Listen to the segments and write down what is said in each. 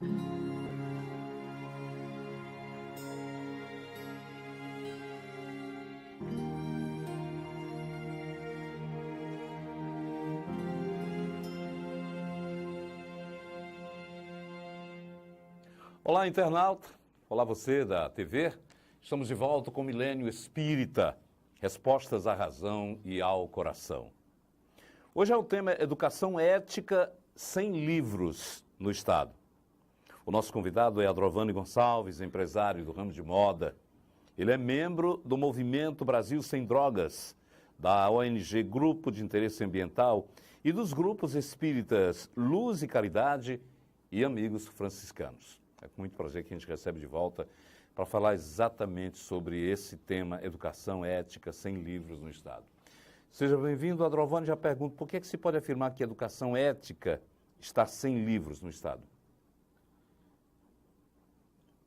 Olá, internauta. Olá, você da TV. Estamos de volta com o Milênio Espírita. Respostas à razão e ao coração. Hoje é o tema Educação Ética sem livros no Estado. O nosso convidado é Adrovani Gonçalves, empresário do ramo de moda. Ele é membro do Movimento Brasil Sem Drogas, da ONG Grupo de Interesse Ambiental e dos grupos espíritas Luz e Caridade e Amigos Franciscanos. É com muito prazer que a gente recebe de volta para falar exatamente sobre esse tema, educação ética sem livros no Estado. Seja bem-vindo, Adrovani. Já pergunto, por que se pode afirmar que a educação ética está sem livros no Estado?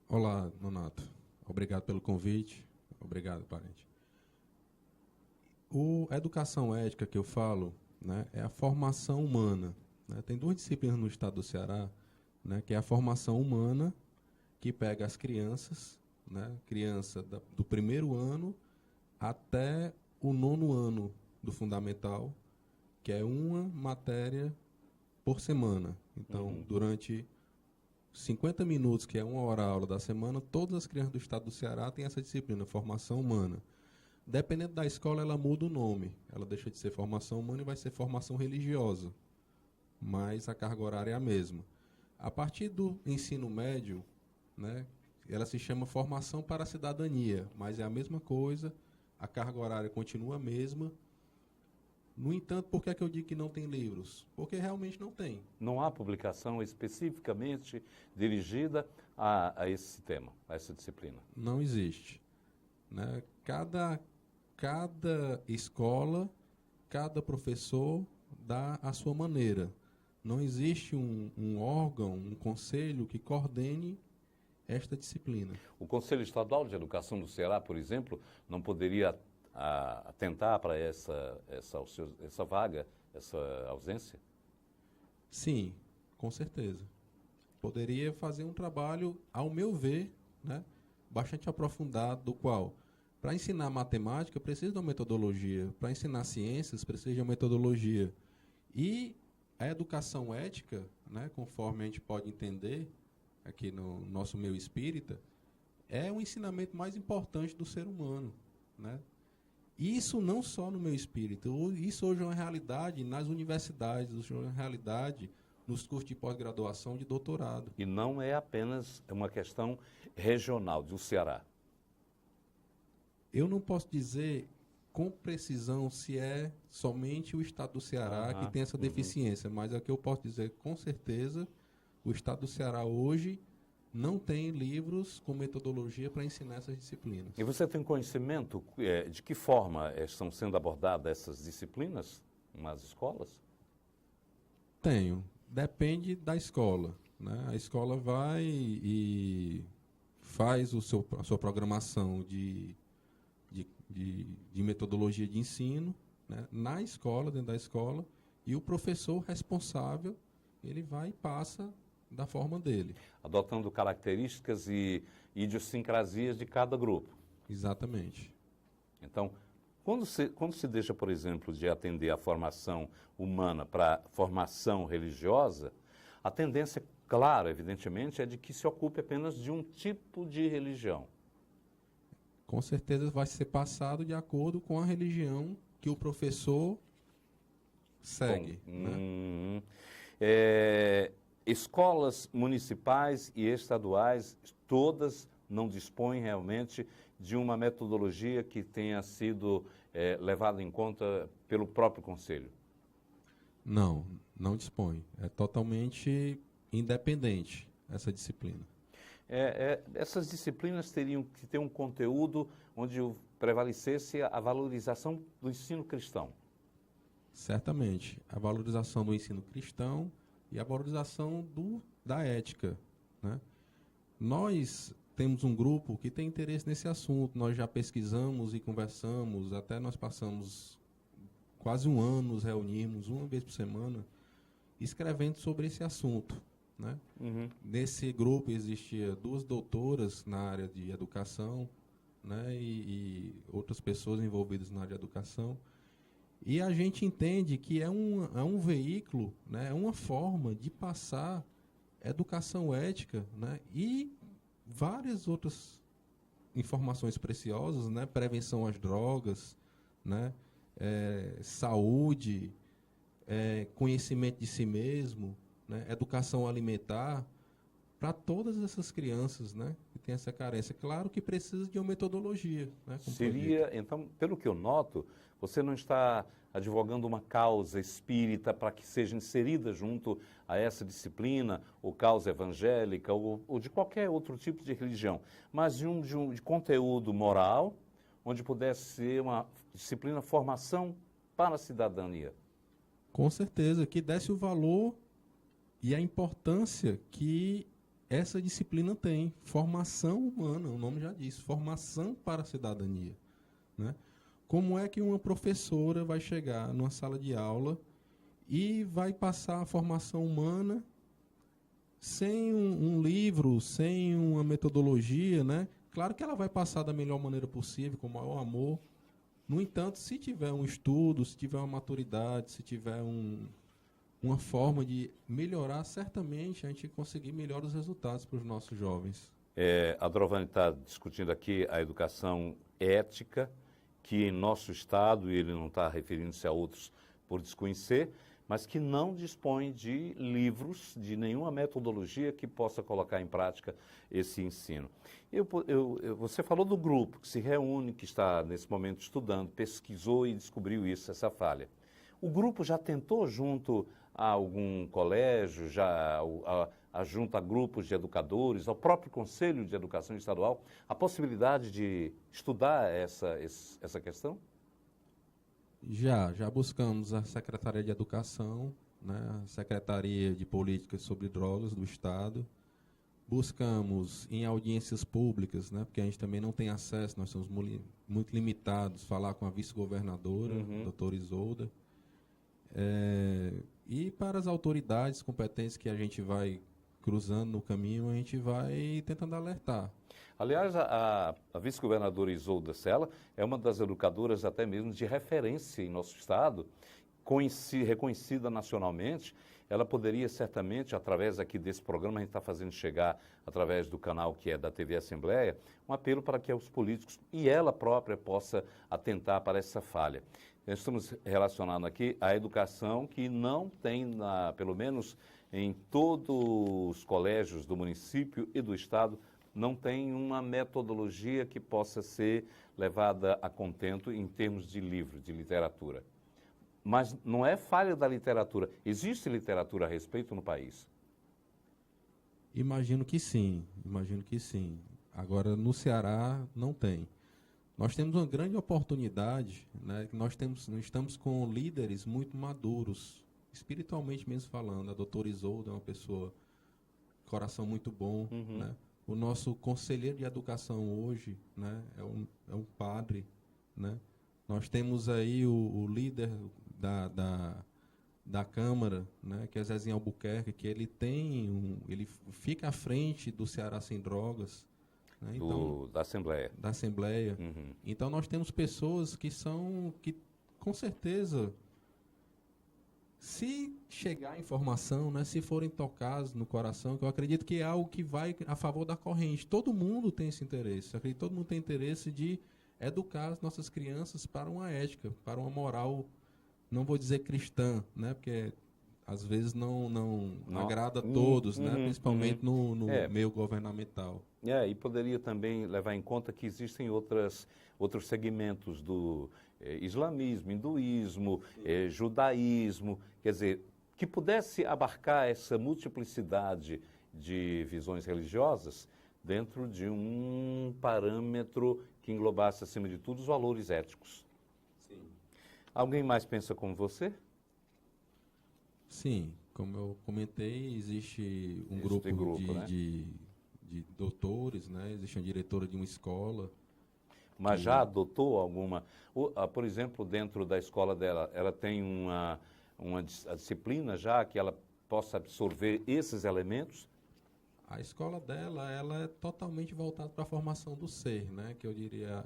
Olá, Nonato. Obrigado pelo convite. Obrigado, parente. A educação ética que eu falo, né, é a formação humana. Né? Tem duas disciplinas no Estado do Ceará, né, que é a formação humana, que pega as crianças, né, criança do primeiro ano até o 9º ano do fundamental, que é uma matéria por semana. Então, durante 50 minutos, que é uma hora aula da semana, todas as crianças do Estado do Ceará têm essa disciplina, formação humana. Dependendo da escola, ela muda o nome. Ela deixa de ser formação humana e vai ser formação religiosa. Mas a carga horária é a mesma. A partir do ensino médio, né, ela se chama formação para a cidadania, mas é a mesma coisa, a carga horária continua a mesma. No entanto, por que é que eu digo que não tem livros? Porque realmente não tem. Não há publicação especificamente dirigida a esse tema, a essa disciplina? Não existe. Né? Cada escola, cada professor dá a sua maneira. Não existe um órgão, um conselho que coordene esta disciplina. O Conselho Estadual de Educação do Ceará, por exemplo, não poderia atentar para essa vaga, essa ausência? Sim, com certeza. Poderia fazer um trabalho, ao meu ver, né, bastante aprofundado, do qual, para ensinar matemática, precisa de uma metodologia. Para ensinar ciências, precisa de uma metodologia. E a educação ética, né, conforme a gente pode entender, aqui no nosso meio espírita, é o ensinamento mais importante do ser humano. Né? Isso não só no meio espírita, isso hoje é uma realidade nas universidades, hoje é uma realidade nos cursos de pós-graduação de doutorado. E não é apenas uma questão regional do Ceará? Eu não posso dizer com precisão se é somente o Estado do Ceará que tem essa deficiência, mas é o que eu posso dizer com certeza, o Estado do Ceará hoje não tem livros com metodologia para ensinar essas disciplinas. E você tem conhecimento de que forma estão sendo abordadas essas disciplinas nas escolas? Tenho. Depende da escola. Né? A escola vai e faz a sua programação de metodologia de ensino, né, na escola, dentro da escola, e o professor responsável, ele vai e passa da forma dele. Adotando características e idiosincrasias de cada grupo. Exatamente. Então, quando se deixa, por exemplo, de atender a formação humana para a formação religiosa, a tendência, claro, evidentemente, é de que se ocupe apenas de um tipo de religião. Com certeza vai ser passado de acordo com a religião que o professor segue. Né? Escolas municipais e estaduais, todas não dispõem realmente de uma metodologia que tenha sido levada em conta pelo próprio Conselho? Não dispõe. É totalmente independente essa disciplina. Essas disciplinas teriam que ter um conteúdo onde prevalecesse a valorização do ensino cristão. Certamente. A valorização do ensino cristão e a valorização da ética. Né? Nós temos um grupo que tem interesse nesse assunto. Nós já pesquisamos e conversamos, até nós passamos quase um ano, nos reunimos uma vez por semana, escrevendo sobre esse assunto. né? Uhum. Nesse grupo existia 2 doutoras na área de educação, né? E outras pessoas envolvidas na área de educação. E a gente entende que é um veículo, né? É uma forma de passar educação ética, né? E várias outras informações preciosas, né? Prevenção às drogas, né? Saúde, conhecimento de si mesmo, né? Educação alimentar, para todas essas crianças, né? Que tem essa carência. Claro que precisa de uma metodologia, né? Como foi dito. Seria, então, pelo que eu noto, você não está advogando uma causa espírita para que seja inserida junto a essa disciplina, ou causa evangélica, ou de qualquer outro tipo de religião, mas de conteúdo moral, onde pudesse ser uma disciplina formação para a cidadania. Com certeza, que desse o valor e a importância que essa disciplina tem. Formação humana, o nome já diz, formação para a cidadania, né? Como é que uma professora vai chegar numa sala de aula e vai passar a formação humana sem um livro, sem uma metodologia, né? Claro que ela vai passar da melhor maneira possível, com o maior amor. No entanto, se tiver um estudo, se tiver uma maturidade, se tiver uma forma de melhorar, certamente a gente conseguir melhores resultados para os nossos jovens. A Drovane está discutindo aqui a educação ética, que em nosso estado, e ele não está referindo-se a outros por desconhecer, mas que não dispõe de livros, de nenhuma metodologia que possa colocar em prática esse ensino. Você falou do grupo que se reúne, que está nesse momento estudando, pesquisou e descobriu isso, essa falha. O grupo já tentou junto a algum colégio, junto a grupos de educadores, ao próprio Conselho de Educação Estadual, a possibilidade de estudar essa questão? Já buscamos a Secretaria de Educação, né, a Secretaria de Políticas sobre Drogas do Estado. Buscamos em audiências públicas, né, porque a gente também não tem acesso, nós somos muito limitados, falar com a vice-governadora, doutora Isolda. E para as autoridades competentes que a gente vai cruzando no caminho, a gente vai tentando alertar. Aliás, a vice-governadora Isolda Sela é uma das educadoras até mesmo de referência em nosso estado, reconhecida nacionalmente. Ela poderia certamente, através aqui desse programa, a gente está fazendo chegar, através do canal que é da TV Assembleia, um apelo para que os políticos e ela própria possa atentar para essa falha. Nós estamos relacionando aqui a educação que não tem, pelo menos em todos os colégios do município e do estado, não tem uma metodologia que possa ser levada a contento em termos de livro, de literatura. Mas não é falha da literatura. Existe literatura a respeito no país? Imagino que sim. Agora, no Ceará, não tem. Nós temos uma grande oportunidade, né? Nós estamos com líderes muito maduros, espiritualmente mesmo falando. A doutora Isolda é uma pessoa, coração muito bom, né? O nosso conselheiro de educação hoje, né, é um padre, né? Nós temos aí o líder da Câmara, né, que é Zezinho Albuquerque, que ele fica à frente do Ceará Sem Drogas, né? Então, da Assembleia. Da Assembleia. Então nós temos pessoas que com certeza, se chegar a informação, né, se forem tocados no coração, que eu acredito que é algo que vai a favor da corrente. Todo mundo tem esse interesse. Eu acredito que todo mundo tem interesse de educar as nossas crianças para uma ética, para uma moral, não vou dizer cristã, né, porque às vezes não agrada a todos, né, principalmente no meio governamental. E poderia também levar em conta que existem outros segmentos do islamismo, hinduísmo, judaísmo, quer dizer, que pudesse abarcar essa multiplicidade de visões religiosas dentro de um parâmetro que englobasse, acima de tudo, os valores éticos. Sim. Alguém mais pensa como você? Sim, como eu comentei, existe um grupo né? de doutores, né? Existe uma diretora de uma escola. Mas já adotou alguma? Por exemplo, dentro da escola dela, ela tem a disciplina já que ela possa absorver esses elementos? A escola dela, ela é totalmente voltada para a formação do ser, né? Que eu diria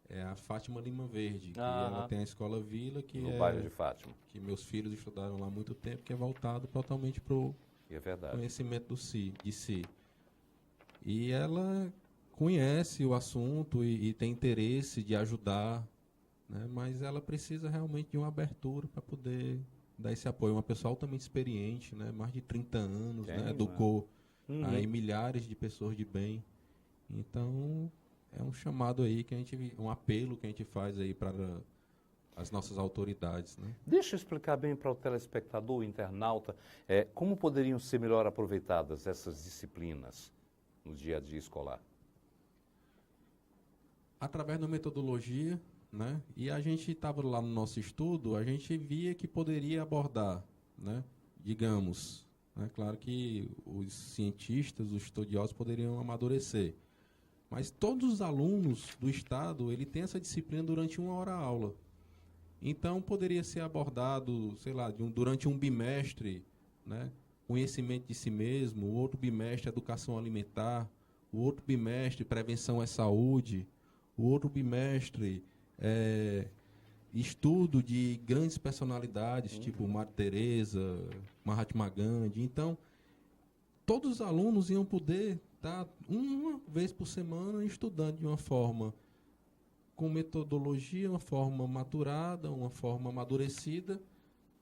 é a Fátima Lima Verde, que ela tem a escola Vila, que no bairro de Fátima. Que meus filhos estudaram lá há muito tempo, que é voltado totalmente para o conhecimento de si. E ela conhece o assunto e tem interesse de ajudar, né? Mas ela precisa realmente de uma abertura para poder dar esse apoio. Uma pessoa altamente experiente, né? Mais de 30 anos, né? Educou aí milhares de pessoas de bem. Então, é um chamado aí, um apelo que a gente faz aí para as nossas autoridades, né? Deixa eu explicar bem para o telespectador, o internauta, como poderiam ser melhor aproveitadas essas disciplinas no dia a dia escolar? Através da metodologia, né? E a gente estava lá no nosso estudo, a gente via que poderia abordar, né? Digamos, né? Claro que os cientistas, os estudiosos poderiam amadurecer, mas todos os alunos do estado, ele tem essa disciplina durante 1 hora aula. Então, poderia ser abordado, sei lá, durante um bimestre, né? Conhecimento de si mesmo, o outro bimestre, educação alimentar, o outro bimestre, prevenção é saúde, o outro bimestre, estudo de grandes personalidades, tipo Madre Teresa, Mahatma Gandhi. Então, todos os alunos iam poder estar uma vez por semana estudando de uma forma com metodologia, uma forma maturada, uma forma amadurecida,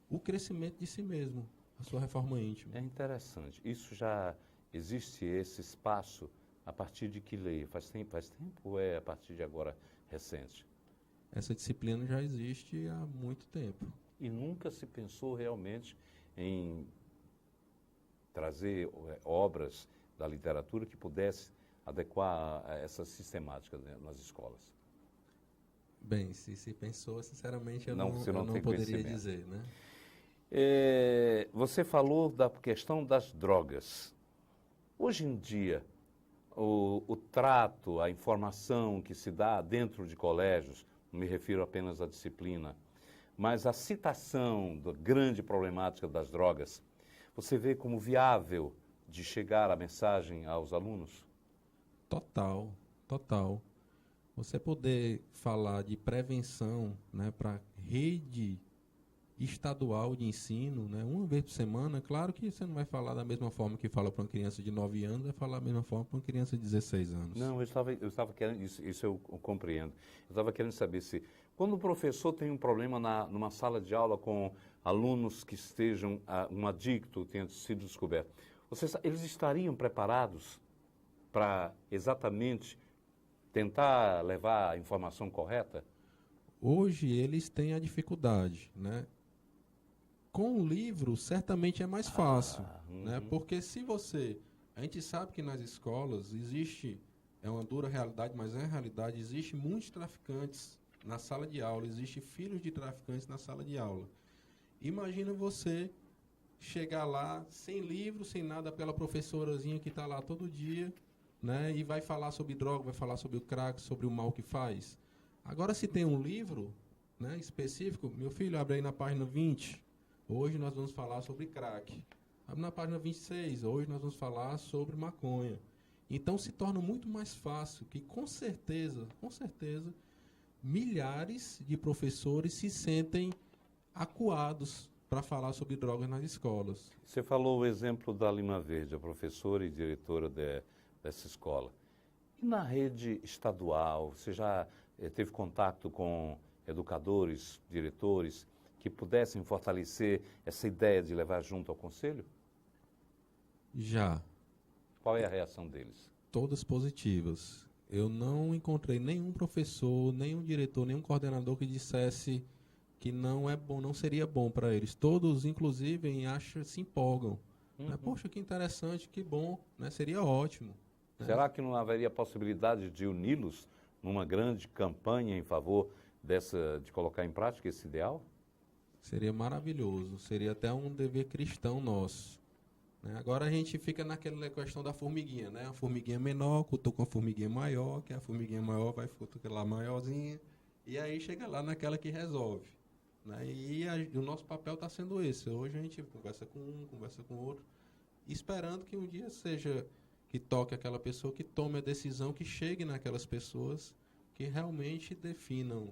o crescimento de si mesmo, a sua reforma íntima. É interessante. Isso já existe, esse espaço, a partir de que lei? Faz tempo ou é a partir de agora recente? Essa disciplina já existe há muito tempo. E nunca se pensou realmente em trazer obras da literatura que pudesse adequar a essa sistemática, né, nas escolas? Bem, se pensou, sinceramente, eu não poderia dizer, né? Você falou da questão das drogas. Hoje em dia, o trato, a informação que se dá dentro de colégios, não me refiro apenas à disciplina, mas a citação da grande problemática das drogas, você vê como viável de chegar a mensagem aos alunos? Total, total. Você poder falar de prevenção, né, para rede estadual de ensino, né, 1 vez por semana, claro que você não vai falar da mesma forma que fala para uma criança de 9 anos, vai falar da mesma forma para uma criança de 16 anos. Não, eu estava querendo, isso eu compreendo. Eu estava querendo saber se, quando o professor tem um problema numa sala de aula com alunos que estejam, um adicto tenha sido descoberto, eles estariam preparados para exatamente tentar levar a informação correta? Hoje eles têm a dificuldade, né? Com o livro, certamente é mais fácil, né? Porque se você... A gente sabe que nas escolas existe, é uma dura realidade, mas é realidade, existe muitos traficantes na sala de aula, existe filhos de traficantes na sala de aula. Imagina você chegar lá sem livro, sem nada, pela professorazinha que está lá todo dia, né? E vai falar sobre droga, vai falar sobre o crack, sobre o mal que faz. Agora, se tem um livro, né, específico, meu filho, abre aí na página 20. Hoje nós vamos falar sobre crack. Abre na página 26. Hoje nós vamos falar sobre maconha. Então, se torna muito mais fácil que, com certeza, milhares de professores se sentem acuados para falar sobre drogas nas escolas. Você falou o exemplo da Lima Verde, a professora e diretora dessa escola. E na rede estadual, você já teve contato com educadores, diretores, que pudessem fortalecer essa ideia de levar junto ao conselho? Já. Qual é a reação deles? Todas positivas. Eu não encontrei nenhum professor, nenhum diretor, nenhum coordenador que dissesse que não é bom, não seria bom para eles. Todos, inclusive, se empolgam. Né? Poxa, que interessante, que bom, né? Seria ótimo. Né? Será que não haveria possibilidade de uni-los numa grande campanha em favor de colocar em prática esse ideal? Seria maravilhoso, seria até um dever cristão nosso. Né? Agora a gente fica naquela questão da formiguinha, né? A formiguinha menor, cutuca uma formiguinha maior, que a formiguinha maior vai cutucar lá maiorzinha, e aí chega lá naquela que resolve. Né? E o nosso papel está sendo esse. Hoje a gente conversa com um, conversa com outro, esperando que um dia seja que toque aquela pessoa, que tome a decisão, que chegue naquelas pessoas que realmente definam.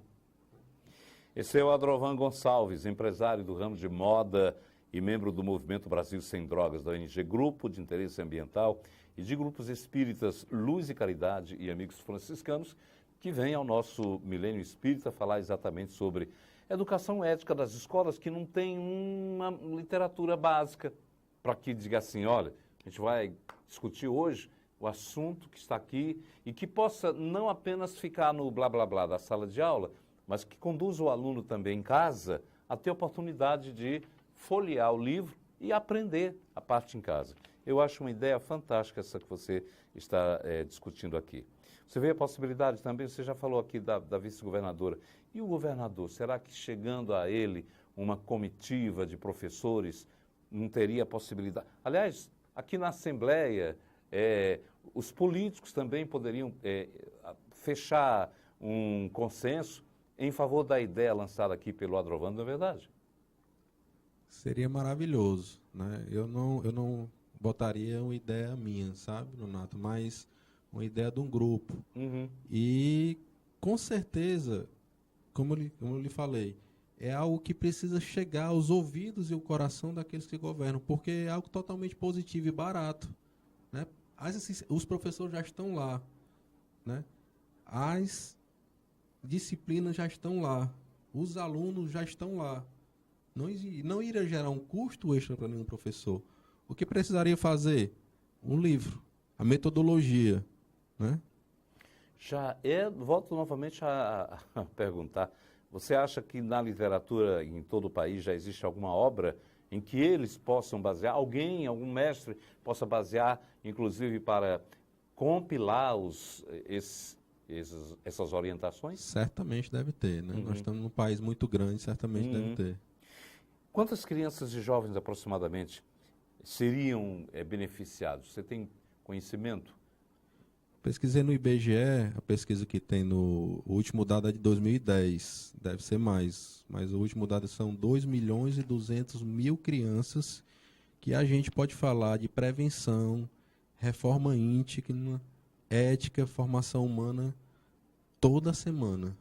Esse é o Adrovan Gonçalves, empresário do ramo de moda e membro do Movimento Brasil Sem Drogas, da ONG Grupo de Interesse Ambiental e de grupos espíritas Luz e Caridade e Amigos Franciscanos, que vem ao nosso Milênio Espírita falar exatamente sobre educação ética das escolas, que não tem uma literatura básica para que diga assim, olha, a gente vai discutir hoje o assunto que está aqui e que possa não apenas ficar no blá blá blá da sala de aula, mas que conduza o aluno também em casa a ter a oportunidade de folhear o livro e aprender a parte em casa. Eu acho uma ideia fantástica essa que você está discutindo aqui. Você vê a possibilidade também, você já falou aqui da vice-governadora. E o governador, será que chegando a ele uma comitiva de professores não teria possibilidade? Aliás, aqui na Assembleia, os políticos também poderiam fechar um consenso em favor da ideia lançada aqui pelo Adrovan, não é verdade? Seria maravilhoso, né? Eu não botaria uma ideia minha, sabe, Nonato? Mas uma ideia de um grupo. Uhum. E, com certeza, como eu lhe falei, é algo que precisa chegar aos ouvidos e ao coração daqueles que governam, porque é algo totalmente positivo e barato, né? Os professores já estão lá, né? As disciplinas já estão lá, os alunos já estão lá. Não iria gerar um custo extra para nenhum professor. O que precisaria fazer? Um livro, a metodologia, né? Volto novamente a perguntar, você acha que na literatura em todo o país já existe alguma obra em que eles possam basear, algum mestre possa basear, inclusive para compilar essas orientações? Certamente deve ter, né? Nós estamos num país muito grande, certamente deve ter. Quantas crianças e jovens aproximadamente seriam beneficiados? Você tem conhecimento? Pesquisei no IBGE, a pesquisa que tem o último dado é de 2010, deve ser mais, mas o último dado são 2.200.000 crianças que a gente pode falar de prevenção, reforma íntima, ética, formação humana, toda semana.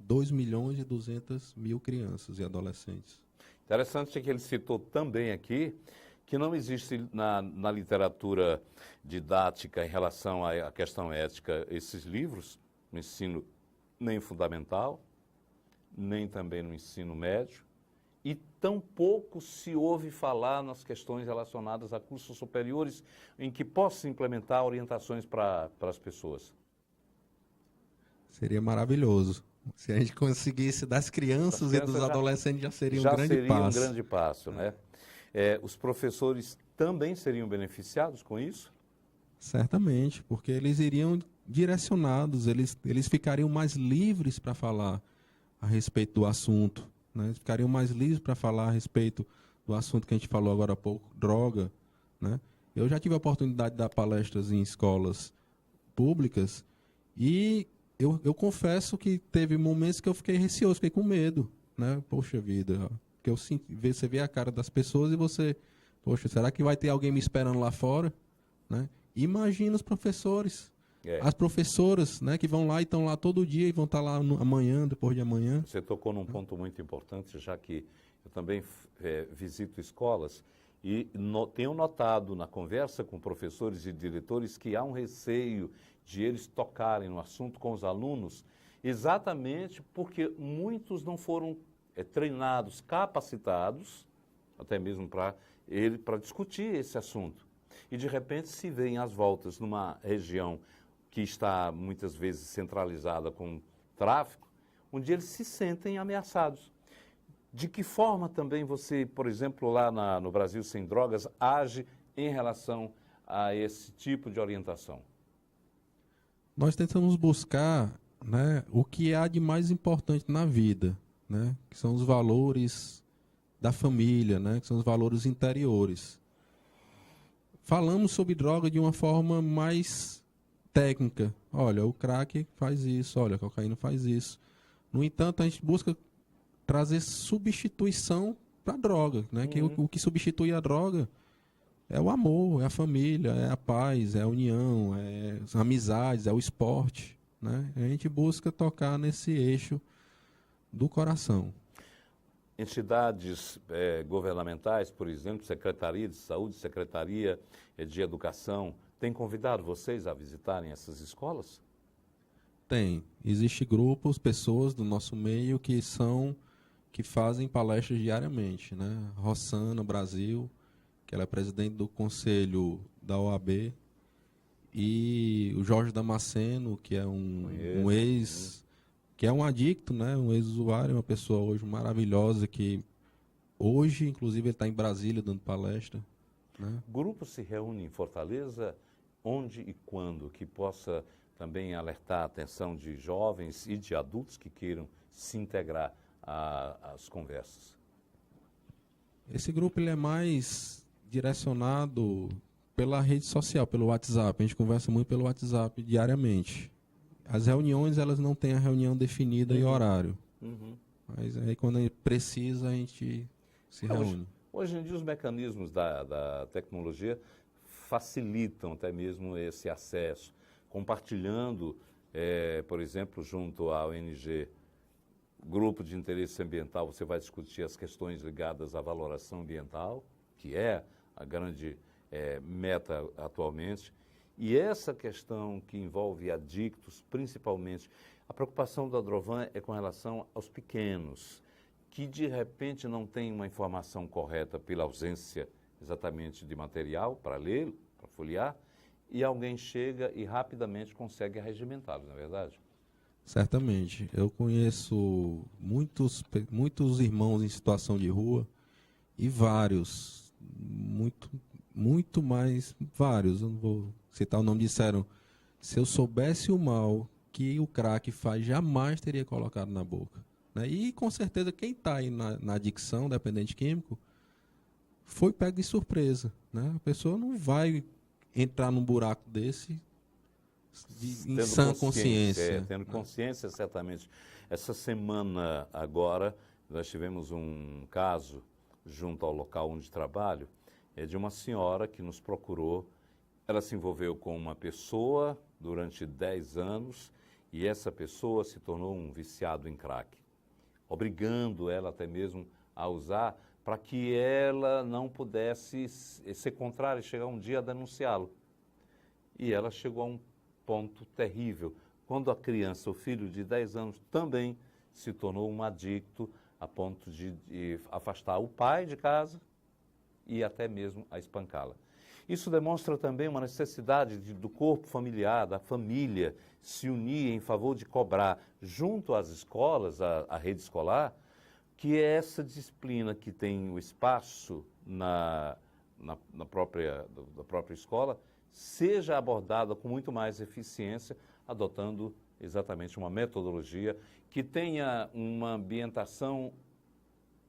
2.200.000 crianças e adolescentes. Interessante que ele citou também aqui que não existe na literatura didática em relação à questão ética esses livros, no ensino nem fundamental, nem também no ensino médio, e tampouco se ouve falar nas questões relacionadas a cursos superiores em que possa implementar orientações para as pessoas. Seria maravilhoso. Se a gente conseguisse das crianças e dos adolescentes, já seria um grande passo. Um grande passo, né? Os professores também seriam beneficiados com isso? Certamente, porque eles iriam direcionados, eles ficariam mais livres para falar a respeito do assunto, né? Eles ficariam mais livres para falar a respeito do assunto que a gente falou agora há pouco, droga, né? Eu já tive a oportunidade de dar palestras em escolas públicas e eu confesso que teve momentos que eu fiquei receoso, fiquei com medo, né? Poxa vida, porque você vê a cara das pessoas e você, poxa, será que vai ter alguém me esperando lá fora, né? Imagina os professores, as professoras, né, que vão lá e estão lá todo dia e vão estar lá amanhã, depois de amanhã. Você tocou num ponto muito importante, já que eu também visito escolas e tenho notado na conversa com professores e diretores que há um receio de eles tocarem no assunto com os alunos, exatamente porque muitos não foram treinados, capacitados, até mesmo para discutir esse assunto. E, de repente, se veem às voltas numa região que está, muitas vezes, centralizada com tráfico, onde eles se sentem ameaçados. De que forma também você, por exemplo, lá no Brasil Sem Drogas, age em relação a esse tipo de orientação? Nós tentamos buscar, né, o que há de mais importante na vida, né, que são os valores da família, né, que são os valores interiores. Falamos sobre droga de uma forma mais técnica. Olha, o crack faz isso, olha, a cocaína faz isso. No entanto, a gente busca trazer substituição para a droga, né? Que o que substitui a droga é o amor, é a família, é a paz, é a união, é as amizades, é o esporte, né? A gente busca tocar nesse eixo do coração. Entidades governamentais, por exemplo, Secretaria de Saúde, Secretaria de Educação, têm convidado vocês a visitarem essas escolas? Tem. Existem grupos, pessoas do nosso meio que fazem palestras diariamente, né? Rossana Brasil, que ela é presidente do conselho da OAB, e o Jorge Damasceno, que é um ex, que é um adicto, né? Um ex-usuário, uma pessoa hoje maravilhosa que hoje, inclusive, ele está em Brasília dando palestra, né? O grupo se reúne em Fortaleza, onde e quando, que possa também alertar a atenção de jovens e de adultos que queiram se integrar às conversas? Esse grupo ele é mais direcionado pela rede social, pelo WhatsApp. A gente conversa muito pelo WhatsApp diariamente. As reuniões, elas não têm a reunião definida e horário. Mas aí quando a gente precisa, a gente se reúne. Hoje em dia os mecanismos da tecnologia facilitam até mesmo esse acesso, compartilhando, por exemplo, junto à ONG, grupo de interesse ambiental, você vai discutir as questões ligadas à valoração ambiental, que é a grande meta atualmente, e essa questão que envolve adictos, principalmente, a preocupação da Adrovan é com relação aos pequenos, que de repente não têm uma informação correta pela ausência exatamente de material para ler, para folhear, e alguém chega e rapidamente consegue arregimentá-lo, não é verdade? Certamente. Eu conheço muitos irmãos em situação de rua e vários, muito mais, vários, eu não vou citar o nome, disseram, se eu soubesse o mal que o crack faz, jamais teria colocado na boca. Né? E com certeza quem está aí na adicção, dependente químico, foi pego de surpresa. Né? A pessoa não vai entrar num buraco desse em sã consciência. Tendo consciência, certamente. Essa semana agora, nós tivemos um caso junto ao local onde trabalho, de uma senhora que nos procurou. Ela se envolveu com uma pessoa durante 10 anos e essa pessoa se tornou um viciado em crack, obrigando ela até mesmo a usar para que ela não pudesse ser contrária e chegar um dia a denunciá-lo. E ela chegou a um ponto terrível, quando a criança, o filho de 10 anos, também se tornou um adicto a ponto de afastar o pai de casa e até mesmo a espancá-la. Isso demonstra também uma necessidade do corpo familiar, da família, se unir em favor de cobrar, junto às escolas, a rede escolar, que é essa disciplina que tem o espaço da própria escola, seja abordada com muito mais eficiência, adotando exatamente uma metodologia que tenha uma ambientação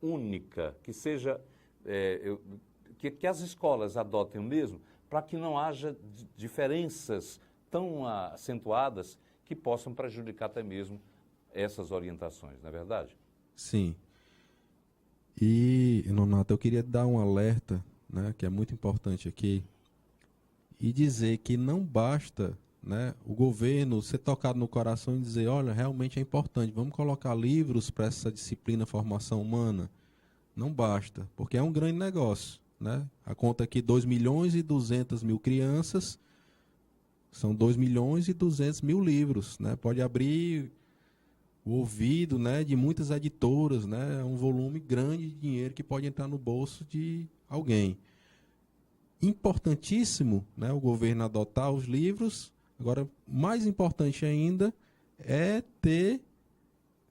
única, que seja, que as escolas adotem o mesmo, para que não haja diferenças tão acentuadas que possam prejudicar até mesmo essas orientações, não é verdade? Sim. E, Nonato, eu queria dar um alerta, né, que é muito importante aqui, e dizer que não basta, né, o governo ser tocado no coração e dizer, olha, realmente é importante, vamos colocar livros para essa disciplina formação humana. Não basta, porque é um grande negócio. Né? A conta aqui, 2.200.000 crianças, são 2.200.000 livros. Né? Pode abrir o ouvido, né, de muitas editoras, né? É um volume grande de dinheiro que pode entrar no bolso de alguém. Importantíssimo, né, o governo adotar os livros. Agora, mais importante ainda é ter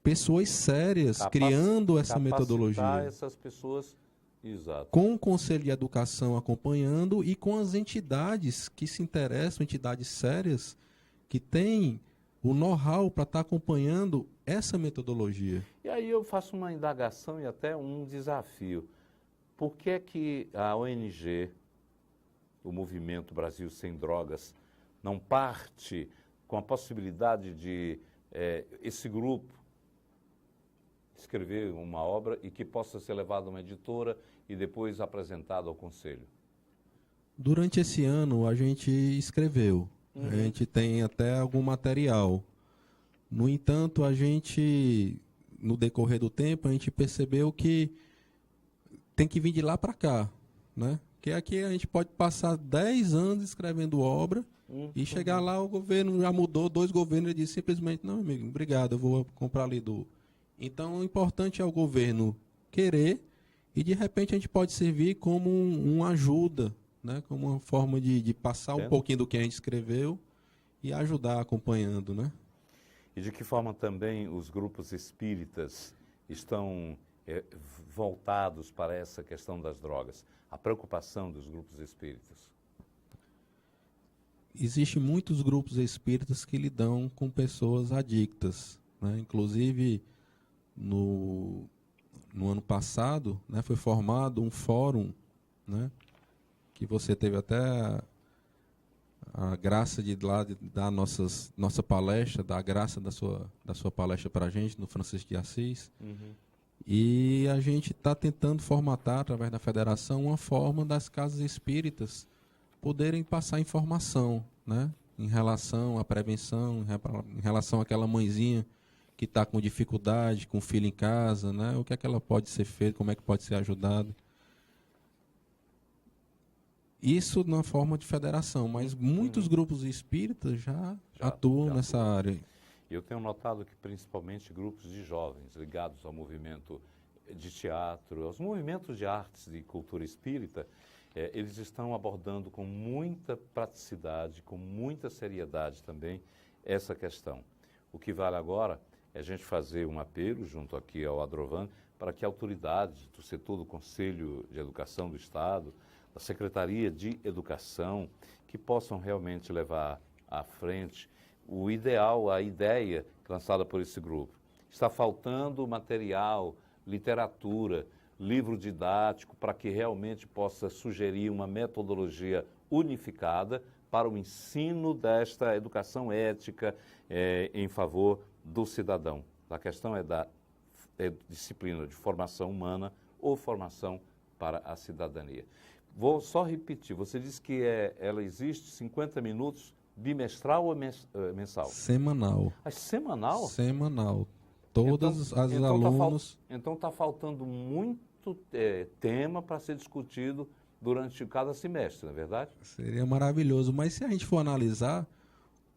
pessoas sérias criando essa metodologia. Essas pessoas, exato. Com o Conselho de Educação acompanhando e com as entidades que se interessam, entidades sérias, que têm o know-how para estar acompanhando essa metodologia. E aí eu faço uma indagação e até um desafio. Por que é que a ONG, o Movimento Brasil Sem Drogas, não parte com a possibilidade de esse grupo escrever uma obra e que possa ser levada a uma editora e depois apresentada ao conselho? Durante esse ano a gente escreveu, a gente tem até algum material. No entanto, a gente, no decorrer do tempo, a gente percebeu que tem que vir de lá para cá, né? Que aqui a gente pode passar 10 anos escrevendo obra e chegar lá, o governo já mudou, 2 governos, ele disse simplesmente, não, amigo, obrigado, eu vou comprar ali do... Então, o importante é o governo querer e, de repente, a gente pode servir como uma ajuda, né? Como uma forma de passar um pouquinho do que a gente escreveu e ajudar acompanhando, né? E de que forma também os grupos espíritas estão voltados para essa questão das drogas? A preocupação dos grupos espíritas? Existem muitos grupos espíritas que lidam com pessoas adictas, né? Inclusive, no ano passado, né, foi formado um fórum, né, que você teve até a graça de lá de dar nossa palestra, dar a graça da sua palestra para a gente, no Francisco de Assis. E a gente está tentando formatar, através da federação, uma forma das casas espíritas poderem passar informação, né, em relação à prevenção, em relação àquela mãezinha que está com dificuldade, com o filho em casa, né, o que é que ela pode ser feito, como é que pode ser ajudado. Isso na forma de federação, mas muitos grupos espíritas já atuam nessa área. Eu tenho notado que principalmente grupos de jovens ligados ao movimento de teatro, aos movimentos de artes e cultura espírita, eles estão abordando com muita praticidade, com muita seriedade também essa questão. O que vale agora é a gente fazer um apelo junto aqui ao Adrovan para que autoridades do setor do Conselho de Educação do Estado, da Secretaria de Educação, que possam realmente levar à frente o ideal, a ideia lançada por esse grupo. Está faltando material, literatura, livro didático, para que realmente possa sugerir uma metodologia unificada para o ensino desta educação ética em favor do cidadão. A questão é da disciplina de formação humana ou formação para a cidadania. Vou só repetir, você disse que ela existe 50 minutos, bimestral ou mensal? Semanal. Semanal? Semanal. Todas as alunos... Então está faltando muito tema para ser discutido durante cada semestre, não é verdade? Seria maravilhoso, mas se a gente for analisar,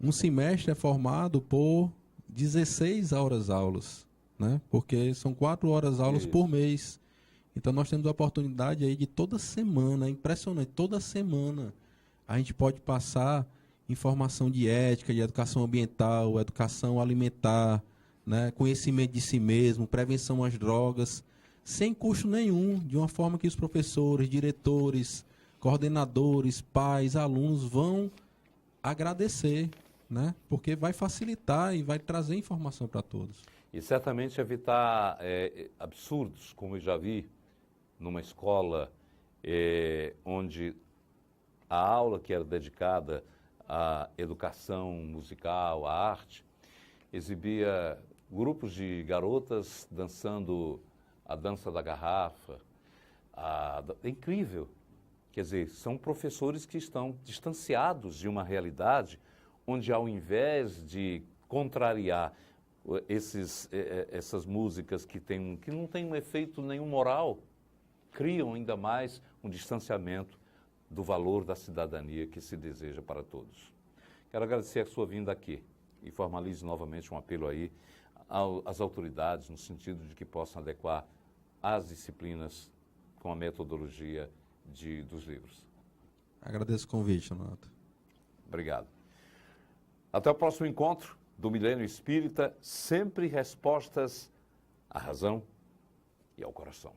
um semestre é formado por 16 horas-aulas, né? Porque são 4 horas-aulas por mês. Então nós temos a oportunidade aí de toda semana, é impressionante, toda semana a gente pode passar informação de ética, de educação ambiental, educação alimentar, né, conhecimento de si mesmo, prevenção às drogas, sem custo nenhum, de uma forma que os professores, diretores, coordenadores, pais, alunos vão agradecer, né, porque vai facilitar e vai trazer informação para todos. E certamente evitar absurdos, como eu já vi numa escola onde a aula que era dedicada à educação musical, à arte, exibia grupos de garotas dançando a dança da garrafa. É incrível. Quer dizer, são professores que estão distanciados de uma realidade onde, ao invés de contrariar essas músicas que não têm um efeito nenhum moral, criam ainda mais um distanciamento do valor da cidadania que se deseja para todos. Quero agradecer a sua vinda aqui e formalize novamente um apelo aí às autoridades no sentido de que possam adequar as disciplinas com a metodologia dos livros. Agradeço o convite, Nonato. Obrigado. Até o próximo encontro do Milênio Espírita, sempre respostas à razão e ao coração.